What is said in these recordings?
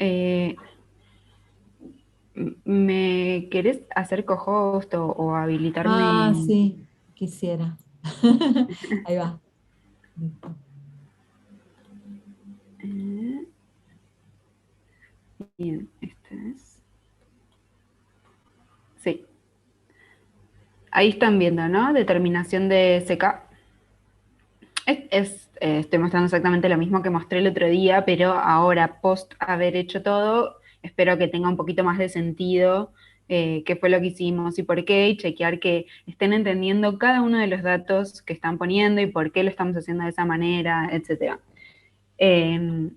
Eh, ¿Me querés hacer co-host o Ah, habilitarme? sí, quisiera. Ahí va. Listo. Eh, Bien, este es. Sí, ahí están viendo, ¿no? Determinación de CK. Estoy mostrando exactamente lo mismo que mostré el otro día, pero ahora, post haber hecho todo, espero que tenga un poquito más de sentido qué fue lo que hicimos y por qué, y chequear que estén entendiendo cada uno de los datos que están poniendo y por qué lo estamos haciendo de esa manera, etcétera. Eh,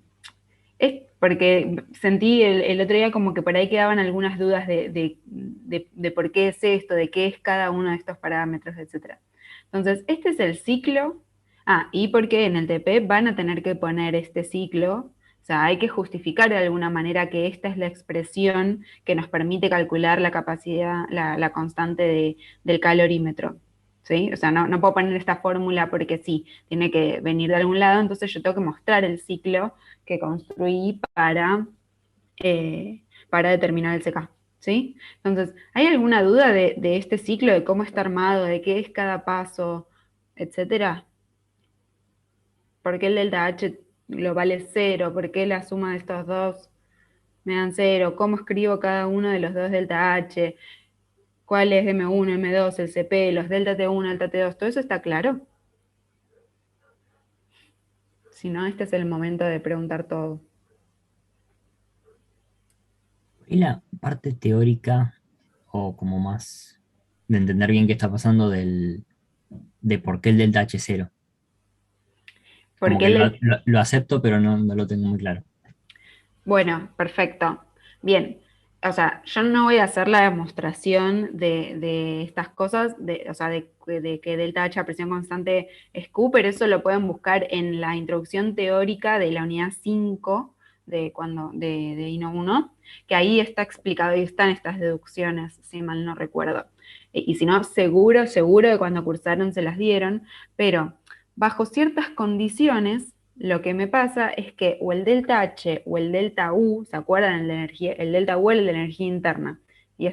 es porque sentí el otro día como que por ahí quedaban algunas dudas de por qué es esto, de qué es cada uno de estos parámetros, etcétera. Entonces, este es el ciclo. Ah, y porque en el TP van a tener que poner este ciclo, o sea, hay que justificar de alguna manera que esta es la expresión que nos permite calcular la capacidad, la constante del calorímetro. ¿Sí? O sea, no puedo poner esta fórmula porque sí, tiene que venir de algún lado, entonces yo tengo que mostrar el ciclo que construí para determinar el CK. ¿Sí? Entonces, ¿hay alguna duda de este ciclo, de cómo está armado, de qué es cada paso, etcétera? ¿Por qué el delta H global es cero? ¿Por qué la suma de estos dos me dan cero? ¿Cómo escribo cada uno de los dos delta H? ¿Cuál es M1, M2, el CP, los delta T1, delta T2? ¿Todo eso está claro? Si no, este es el momento de preguntar todo. Y la parte teórica, o como más de entender bien qué está pasando de por qué el delta H es cero. Como Porque que el, lo acepto, pero no lo tengo muy claro. Bueno, perfecto. Bien. O sea, yo no voy a hacer la demostración de estas cosas, o sea, de que delta H a presión constante es Q, pero eso lo pueden buscar en la introducción teórica de la unidad 5 de INO 1, que ahí está explicado y están estas deducciones, si mal no recuerdo. Y si no, seguro que cuando cursaron se las dieron, pero bajo ciertas condiciones lo que me pasa es que o el delta H o el delta U, ¿se acuerdan? El delta U era el de energía interna y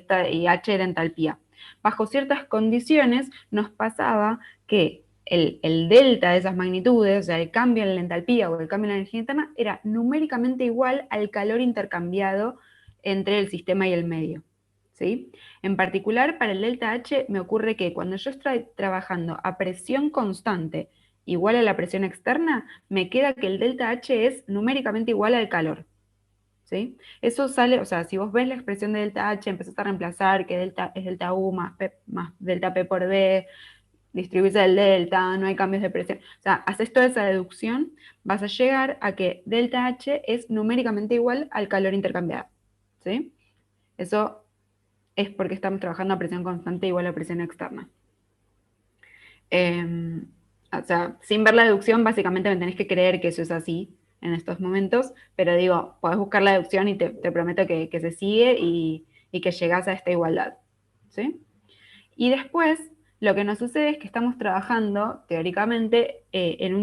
H era entalpía. Bajo ciertas condiciones nos pasaba que el delta de esas magnitudes, o sea, el cambio en la entalpía o el cambio en la energía interna, era numéricamente igual al calor intercambiado entre el sistema y el medio. ¿Sí? En particular, para el delta H me ocurre que cuando yo estoy trabajando a presión constante igual a la presión externa, me queda que el delta H es numéricamente igual al calor. ¿Sí? Eso sale, o sea, si vos ves la expresión de delta H, empezás a reemplazar que delta es delta U más delta P por B, distribuirse del delta, no hay cambios de presión. O sea, haces toda esa deducción, vas a llegar a que delta H es numéricamente igual al calor intercambiado. ¿Sí? Eso es porque estamos trabajando a presión constante igual a presión externa. Eh, o sea, sin ver la deducción, básicamente me tenés que creer que eso es así en estos momentos, pero digo, podés buscar la deducción y te prometo que se sigue y que llegás a esta igualdad. ¿Sí? Y después, lo que nos sucede es que estamos trabajando, teóricamente, en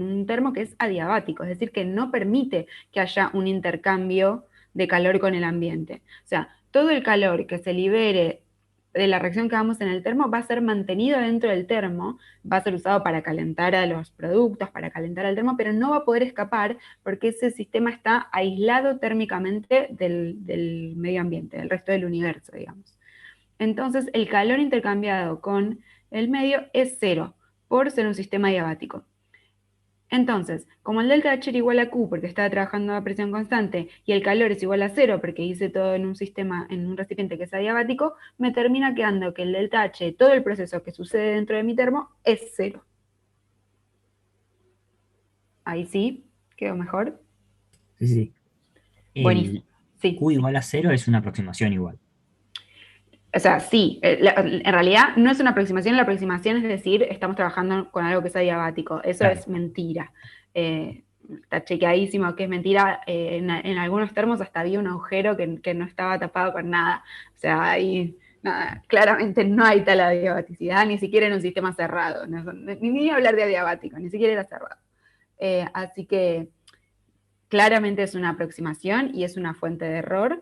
un termo que es adiabático, es decir, que no permite que haya un intercambio de calor con el ambiente. O sea, todo el calor que se libere de la reacción que hagamos en el termo va a ser mantenido dentro del termo, va a ser usado para calentar a los productos, para calentar al termo, pero no va a poder escapar porque ese sistema está aislado térmicamente del medio ambiente, del resto del universo, digamos. Entonces, el calor intercambiado con el medio es cero, por ser un sistema diabático. Entonces, como el delta H era igual a Q porque estaba trabajando a presión constante y el calor es igual a cero porque hice todo en un sistema, en un recipiente que es adiabático, me termina quedando que el delta H, todo el proceso que sucede dentro de mi termo, es cero. Ahí sí, quedó mejor. Sí, sí. Buenísimo. El Sí. Q igual a cero es una aproximación igual. O sea, sí, en realidad no es una aproximación, la aproximación es decir, estamos trabajando con algo que es adiabático, eso Claro. es mentira. Está chequeadísimo que es mentira, en algunos termos hasta había un agujero que no estaba tapado con nada, o sea, ahí nada, claramente no hay tal adiabaticidad, ni siquiera en un sistema cerrado, ni hablar de adiabático, ni siquiera era cerrado. Así que claramente es una aproximación y es una fuente de error,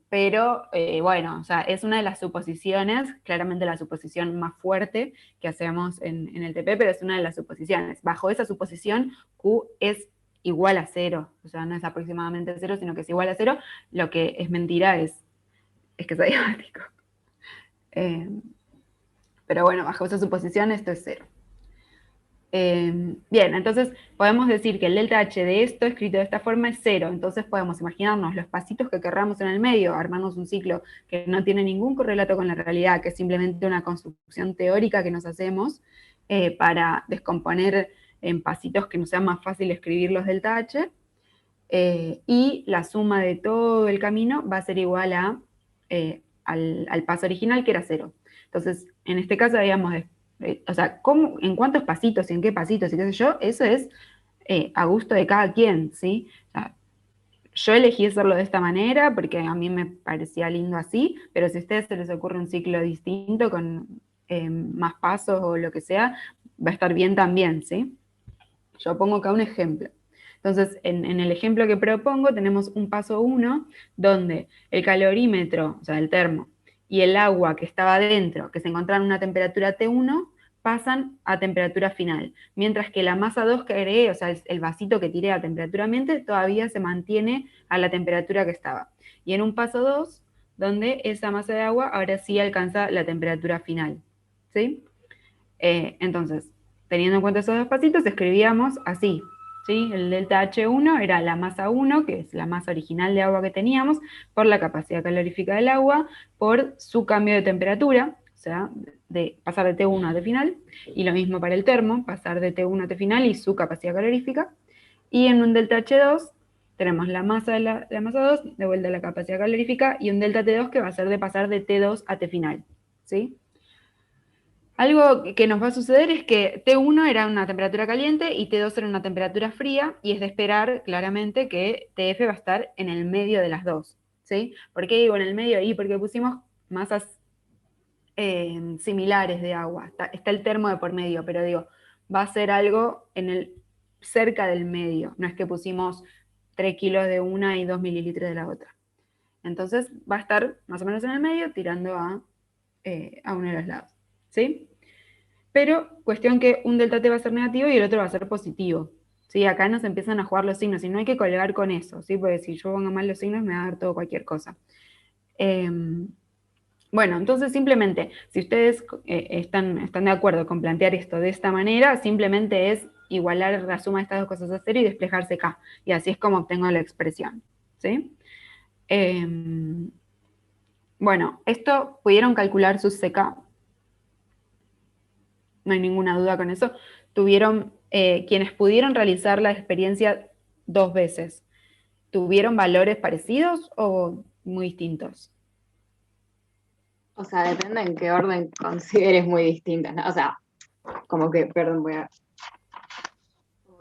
pero bueno, o sea, es una de las suposiciones, claramente la suposición más fuerte que hacemos en el TP, pero es una de las suposiciones. Bajo esa suposición, Q es igual a 0, o sea, no es aproximadamente 0, sino que es igual a 0. Lo que es mentira es que es adiabático. Pero bueno, bajo esa suposición esto es 0. Bien, entonces podemos decir que el delta H de esto, escrito de esta forma, es 0. Entonces podemos imaginarnos los pasitos que querramos en el medio, armarnos un ciclo que no tiene ningún correlato con la realidad, que es simplemente una construcción teórica que nos hacemos para descomponer en pasitos que nos sea más fácil escribir los delta H. Y la suma de todo el camino va a ser igual al paso original, que era 0. Entonces, en este caso habíamos, o sea, en cuántos pasitos y en qué pasitos y qué sé yo, eso es a gusto de cada quien, ¿sí? O sea, yo elegí hacerlo de esta manera porque a mí me parecía lindo así, pero si a ustedes se les ocurre un ciclo distinto con más pasos o lo que sea, va a estar bien también, ¿sí? Yo pongo acá un ejemplo. Entonces, en el ejemplo que propongo tenemos un paso 1 donde el calorímetro, o sea, el termo, y el agua que estaba dentro, que se encontraban a una temperatura T1, pasan a temperatura final, mientras que la masa 2 que agregué, o sea, el vasito que tiré a temperatura ambiente, todavía se mantiene a la temperatura que estaba. Y en un paso 2, donde esa masa de agua ahora sí alcanza la temperatura final, ¿sí? Entonces, teniendo en cuenta esos dos pasitos, escribíamos así, ¿sí? El delta H1 era la masa 1, que es la masa original de agua que teníamos, por la capacidad calorífica del agua, por su cambio de temperatura, o sea, de pasar de T1 a T final, y lo mismo para el termo, pasar de T1 a T final y su capacidad calorífica. Y en un delta H2 tenemos la masa de la masa 2, de vuelta a la capacidad calorífica, y un delta T2 que va a ser de pasar de T2 a T final, ¿sí? Algo que nos va a suceder es que T1 era una temperatura caliente y T2 era una temperatura fría, y es de esperar claramente que TF va a estar en el medio de las dos, ¿sí? ¿Por qué digo en el medio? Y porque pusimos masas similares de agua. Está el termo de por medio, pero digo, va a ser algo cerca del medio. No es que pusimos 3 kilos de una y 2 mililitros de la otra. Entonces va a estar más o menos en el medio, tirando a uno de los lados, ¿sí? Pero cuestión que un delta T va a ser negativo y el otro va a ser positivo, ¿sí? Acá nos empiezan a jugar los signos y no hay que colgar con eso, ¿sí? Porque si yo pongo mal los signos me va a dar todo cualquier cosa. Bueno, entonces simplemente, si ustedes están de acuerdo con plantear esto de esta manera, simplemente es igualar la suma de estas dos cosas a 0 y despejarse acá. Y así es como obtengo la expresión, ¿sí? Bueno, esto pudieron calcular sus CK, no hay ninguna duda con eso. Tuvieron, quienes pudieron realizar la experiencia 2 veces, ¿tuvieron valores parecidos o muy distintos? O sea, depende en qué orden consideres muy distintas, ¿no? O sea, como que, perdón, como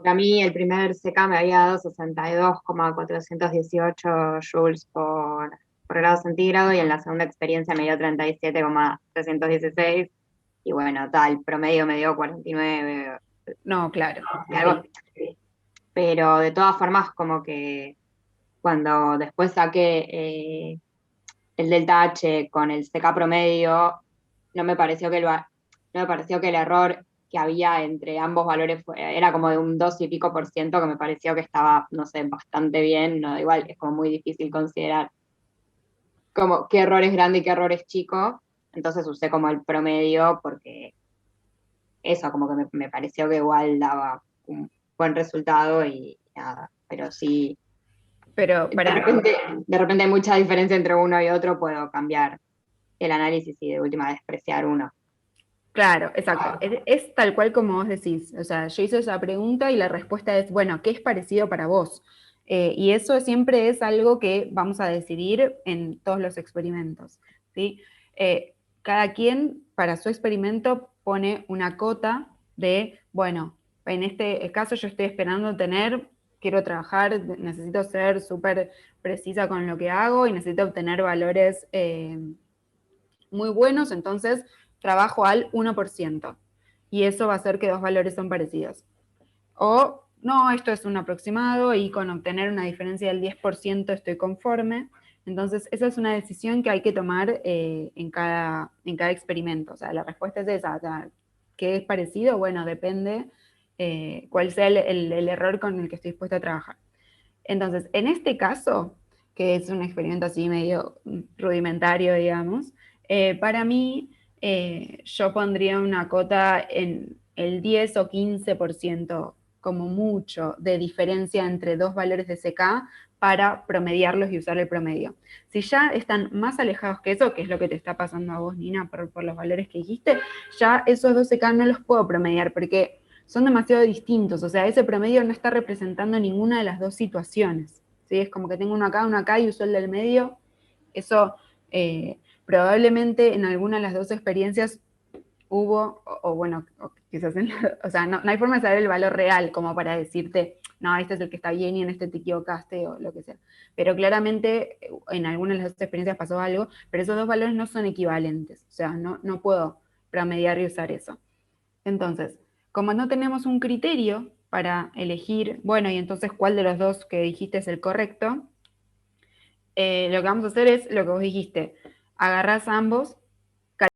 que a mí el primer CK me había dado 62,418 joules por grado centígrado, y en la segunda experiencia me dio 37,316, y bueno, tal, promedio me dio 49. No, claro. Algo. Pero de todas formas, como que cuando después saqué el delta H con el CK promedio, no me pareció que el error que había entre ambos valores era como de un 2 y pico por ciento, que me pareció que estaba, no sé, bastante bien. No, igual es como muy difícil considerar como qué error es grande y qué error es chico. Entonces usé como el promedio porque eso, como que me pareció que igual daba un buen resultado y nada, pero sí. Pero De repente hay mucha diferencia entre uno y otro, puedo cambiar el análisis y de última despreciar uno. claro, exacto. Es tal cual como vos decís. O sea, yo hice esa pregunta y la respuesta es, bueno, ¿qué es parecido para vos? Y eso siempre es algo que vamos a decidir en todos los experimentos, ¿sí? Cada quien para su experimento pone una cota de, bueno, en este caso yo estoy esperando quiero trabajar, necesito ser súper precisa con lo que hago y necesito obtener valores muy buenos, entonces trabajo al 1%. Y eso va a hacer que dos valores son parecidos. O no, esto es un aproximado y con obtener una diferencia del 10% estoy conforme. Entonces, esa es una decisión que hay que tomar en cada experimento. O sea, la respuesta es esa. O sea, ¿qué es parecido? Bueno, depende cuál sea el error con el que estoy dispuesta a trabajar. Entonces, en este caso, que es un experimento así medio rudimentario, digamos, para mí yo pondría una cota en el 10 o 15% como mucho de diferencia entre dos valores de CK para promediarlos y usar el promedio. Si ya están más alejados que eso, que es lo que te está pasando a vos, Nina, por los valores que dijiste, ya esos dos CK no los puedo promediar porque son demasiado distintos, o sea, ese promedio no está representando ninguna de las dos situaciones, ¿sí? Es como que tengo uno acá y uso el del medio, eso probablemente en alguna de las dos experiencias hubo, o bueno, o quizás, o sea, no hay forma de saber el valor real como para decirte, no, este es el que está bien y en este te equivocaste o lo que sea. Pero claramente en algunas de las dos experiencias pasó algo, pero esos dos valores no son equivalentes, o sea, no puedo promediar y usar eso. Entonces, como no tenemos un criterio para elegir, bueno, y entonces cuál de los dos que dijiste es el correcto, lo que vamos a hacer es lo que vos dijiste, agarrás ambos